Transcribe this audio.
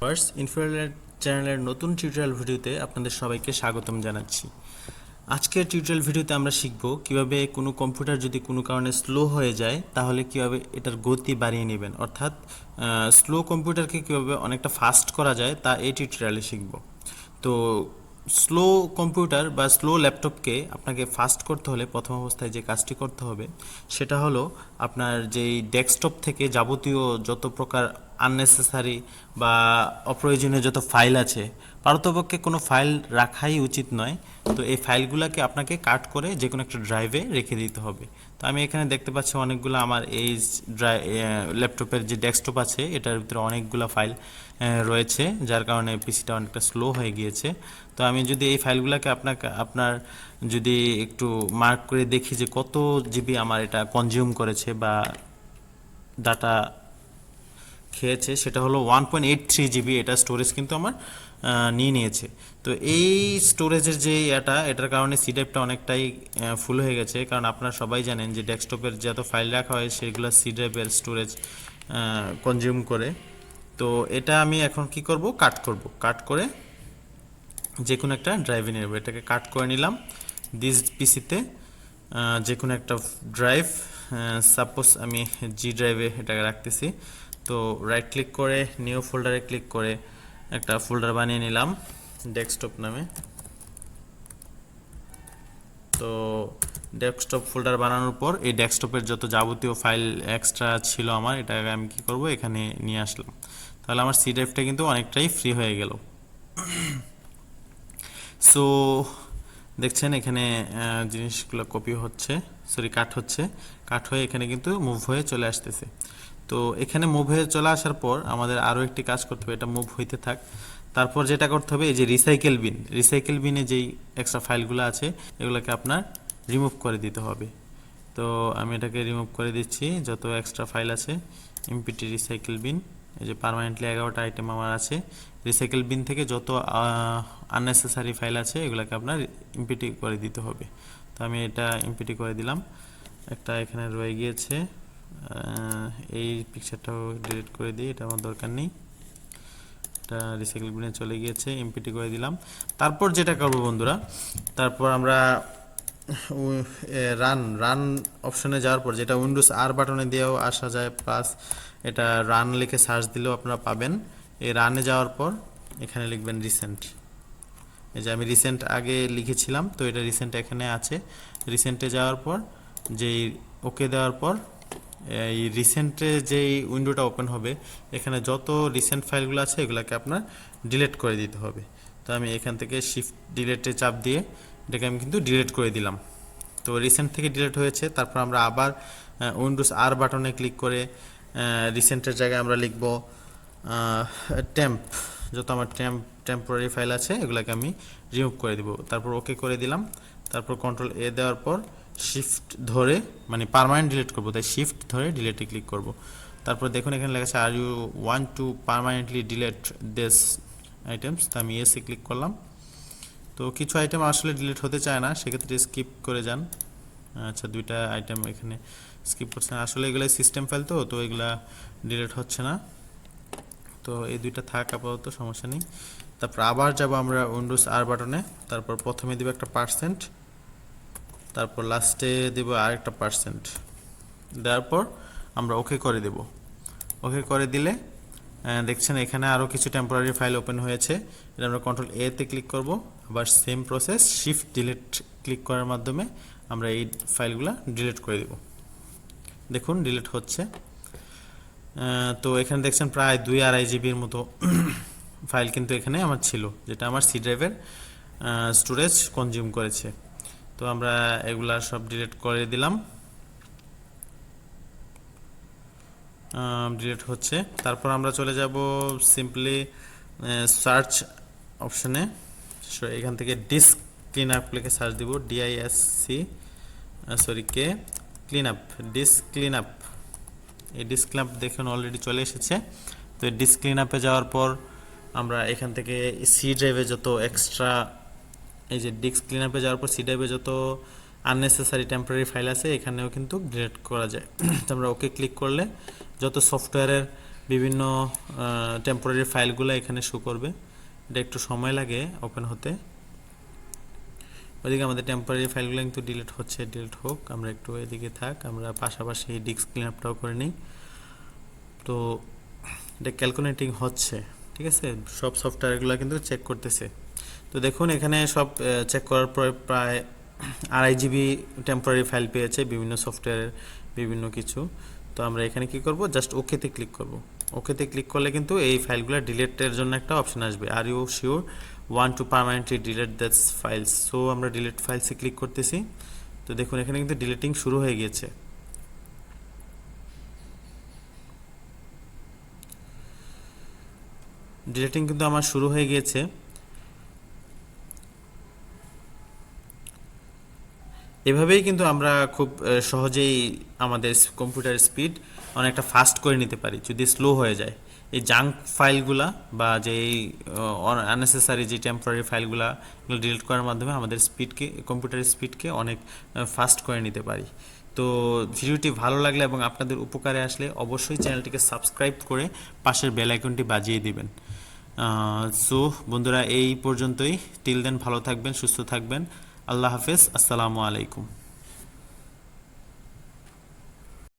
First infrared চ্যানেলের নতুন tutorial ভিডিওতে আপনাদের সবাইকে স্বাগতম জানাচ্ছি। আজকের টিউটোরিয়াল ভিডিওতে আমরা শিখব কিভাবে কোনো কম্পিউটার যদি কোনো কারণে স্লো হয়ে যায় তাহলে কিভাবে এটার গতি বাড়িয়ে নেবেন, অর্থাৎ স্লো কম্পিউটারকে কিভাবে অনেকটা ফাস্ট করা যায় তা এই টিউটোরিয়ালে শিখব। তো স্লো কম্পিউটার বা স্লো ল্যাপটপকে আপনাকে ফাস্ট করতে হলে প্রথম অবস্থায় যে কাজটি করতে হবে সেটা হলো আপনার যেই ডেস্কটপ থেকে যাবতীয় যত প্রকার আননেসেসারি বা অপ্রয়োজনীয় যত ফাইল আছে, পারতপক্ষে কোনো ফাইল রাখাই উচিত নয়। তো এই ফাইলগুলোকে আপনাকে কাট করে যে কোনো একটা ড্রাইভে রেখে দিতে হবে। তো আমি এখানে দেখতে পাচ্ছি অনেকগুলো আমার এই ল্যাপটপের যে ডেস্কটপ আছে এটার ভিতরে অনেকগুলো ফাইল রয়েছে, যার কারণে পিসিটা অনেকটা স্লো হয়ে গিয়েছে। তো আমি যদি এই ফাইলগুলোকে আপনার যদি একটু মার্ক করে দেখি যে কত জিবি আমার এটা কনজিউম করেছে বা ডাটা খেয়েছে, সেটা হলো 1.83 জিবি এটা স্টোরেজ কিন্তু আমার নিয়ে নিয়েছে। তো এই স্টোরেজের যে এটার কারণে সি ড্রাইভটা অনেকটাই ফুল হয়ে গেছে, কারণ আপনারা সবাই জানেন যে ডেস্কটপের যত ফাইল রাখা হয় সেগুলো সি ড্রাইভের স্টোরেজ কনজিউম করে। তো এটা আমি এখন কি করব, কাট করে যে কোনো একটা ড্রাইভে নেব। এটাকে কাট করে নিলাম দিস পিসিতে, যে কোনো একটা ড্রাইভ, সাপোজ আমি জি ড্রাইভে এটাকে রাখতেছি। তো রাইট ক্লিক করে নিউ ফোল্ডারে ক্লিক করে একটা ফোল্ডার বানিয়ে নিলাম ডেস্কটপ নামে। তো ডেস্কটপ ফোল্ডার বানানোর পর এই ডেস্কটপের যত যাবতীয় ফাইল এক্সট্রা ছিল আমার, এটাকে আমি কি করব, এখানে নিয়ে আসলাম। তাহলে আমার সি ড্রাইভটা কিন্তু অনেকটাই ফ্রি হয়ে গেল। সো দেখছেন এখানে জিনিসগুলো কপি হচ্ছে, কাট হয়ে এখানে কিন্তু মুভ হয়ে চলে আসতেছে। তো এখানে মুভ হয়ে চলে আসার পর আমাদের আরও একটি কাজ করতে হবে, এটা মুভ হইতে থাক। তারপর যেটা করতে হবে, এই যে রিসাইকেল বিনে যেই এক্সট্রা ফাইলগুলো আছে এগুলোকে আপনার রিমুভ করে দিতে হবে। তো আমি এটাকে রিমুভ করে দিচ্ছি, যত এক্সট্রা ফাইল আছে এমপিটি রিসাইকেল বিন। এই যে পার্মানেন্টলি 11টা আইটেম আমার আছে। রিসাইকেল বিন থেকে যত আননেসেসারি ফাইল আছে এগুলোকে আপনার এমপিটি করে দিতে হবে। তো আমি এটা এমপিটি করে দিলাম। একটা এখানে রয়ে গিয়েছে, এই পিকচারটাও ডিলিট করে দিই, এটা আমার দরকার নেই। এটা রিসাইকেল বিনে চলে গিয়েছে, এমপিটি করে দিলাম। তারপর যেটা করব বন্ধুরা, তারপর আমরা রান অপশনে যাওয়ার পর, যেটা উইন্ডোজ আর বাটনে দিয়েও আসা যায়, প্লাস এটা রান লিখে সার্চ দিলেও আপনারা পাবেন। এই রানে যাওয়ার পর এখানে লিখবেন রিসেন্ট। এই যে আমি রিসেন্ট আগে লিখেছিলাম, তো এটা রিসেন্ট এখানে আছে। রিসেন্টে যাওয়ার পর যেই ওকে দেওয়ার পর এই রিসেন্টে যেই উইন্ডোটা ওপেন হবে, এখানে যত রিসেন্ট ফাইলগুলো আছে এগুলোকে আপনার ডিলিট করে দিতে হবে। তো আমি এখান থেকে শিফট ডিলিটে চাপ দিয়ে এটাকে আমি কিন্তু ডিলিট করে দিলাম। তো রিসেন্ট থেকে ডিলিট হয়েছে। তারপর আমরা আবার উইন্ডোজ আর বাটনে ক্লিক করে রিসেন্টের জায়গায় আমরা লিখব টেম্প। যত আমার টেম্পোরারি ফাইল আছে এগুলোকে আমি রিমুভ করে দিব। তারপর ওকে করে দিলাম। তারপর কন্ট্রোল এ দেওয়ার পর শিফট ধরে, মানে পার্মানেন্ট ডিলিট করব, তাই শিফট ধরে ডিলিটে ক্লিক করব। তারপর দেখুন এখানে লেখা আছে are you want to permanently delete this items. তো আমি এসে ক্লিক করলাম। তো কিছু আইটেম আসলে ডিলিট হতে চায় না, সেক্ষেত্রে স্কিপ করে যান। আচ্ছা, দুইটা আইটেম এখানে স্কিপ করছে না, আসলে এগুলো সিস্টেম ফাইল, তো এগুলা ডিলিট হচ্ছে না। তো এই দুইটা থাক আপাতত, সমস্যা নেই। তারপর আবার যাব আমরা উইন্ডোজ আর বাটনে। তারপর প্রথমে দিব একটা %, তারপর লাস্টে দেব আরেকটা %। দেওয়ার পর আমরা ওকে করে দেব। ওকে করে দিলে দেখছেন এখানে আরও কিছু টেম্পোরারি ফাইল ওপেন হয়েছে। এটা আমরা কন্ট্রোল এতে ক্লিক করব। আবার same process, shift delete click করার মাধ্যমে আমরা এই ফাইলগুলো ডিলিট করে দেব। দেখুন ডিলিট হচ্ছে। তো এখানে দেখছেন প্রায় 2-2.5 জিবির মতো ফাইল কিন্তু এখানে আমার ছিল, যেটা আমার সি ড্রাইভের স্টোরেজ কনজিউম করেছে। তো আমরা এগুলা সব ডিলিট করে দিলাম। ডিলিট হচ্ছে। তারপর আমরা চলে যাব সিম্পলি সার্চ অপশনে। এখান থেকে ডিস্ক ক্লিন আপ লিখে সার্চ দিব, ডিস্ক ক্লিন আপ। এই ডিস্ক ক্লিন আপ দেখুন অলরেডি চলে এসেছে। তো এই ডিস্ক ক্লিন আপে যাওয়ার পর আমরা এখান থেকে সি ড্রাইভে যত এক্সট্রা, এই যে ডিস্ক ক্লিন আপে যাওয়ার পর সি ড্রাইভে যত আননেসেসারি টেম্পোরারি ফাইল আছে এখানেও কিন্তু ডিলিট করা যায়। তো আমরা ওকে ক্লিক করলে যত সফটওয়্যারের বিভিন্ন টেম্পোরারি ফাইলগুলো এখানে শো করবে। এটা একটু সময় লাগে ওপেন হতে। ওইদিকে আমাদের টেম্পোরারি ফাইলগুলো কিন্তু ডিলিট হচ্ছে, ডিলিট হোক, আমরা একটু এদিকে থাক, আমরা পাশাপাশি ডিস্ক ক্লিন আপটাও করে নিই। তো এটা ক্যালকুলেটিং হচ্ছে, ঠিক আছে, সব সফটওয়্যারগুলো কিন্তু চেক করতেছে। তো দেখুন এখানে সব চেক করার পর প্রায় 2.5 জিবি টেম্পোরারি ফাইল পেয়েছে বিভিন্ন সফটওয়্যারের বিভিন্ন কিছু। তো আমরা এখানে কি করব, জাস্ট ওকেতে ক্লিক করব। ওকেতে ক্লিক করলে কিন্তু এই ফাইলগুলো ডিলিটের জন্য একটা অপশন আসবে, are you sure want to permanently delete this files. So আমরা ডিলিট ফাইলসে ক্লিক করতেছি। তো দেখুন এখানে কিন্তু ডিলিটিং শুরু হয়ে গিয়েছে। ডিলিটিং কিন্তু আমার শুরু হয়ে গিয়েছে। এভাবেই কিন্তু আমরা খুব সহজেই আমাদের কম্পিউটার স্পিড অনেকটা ফাস্ট করে নিতে পারি যদি স্লো হয়ে যায়। এই জাঙ্ক ফাইলগুলা বা যে আননেসেসারি যে টেম্পোরারি ফাইলগুলা ডিলিট করার মাধ্যমে আমাদের স্পিডকে, কম্পিউটার স্পিডকে অনেক ফাস্ট করে নিতে পারি। তো ভিডিওটি ভালো লাগলে এবং আপনাদের উপকারে আসলে অবশ্যই চ্যানেলটিকে সাবস্ক্রাইব করে পাশের বেল আইকনটি বাজিয়ে দিবেন। সো বন্ধুরা এই পর্যন্তই, টিল দেন ভালো থাকবেন, সুস্থ থাকবেন, আল্লাহ হাফেজ, আসসালামু আলাইকুম।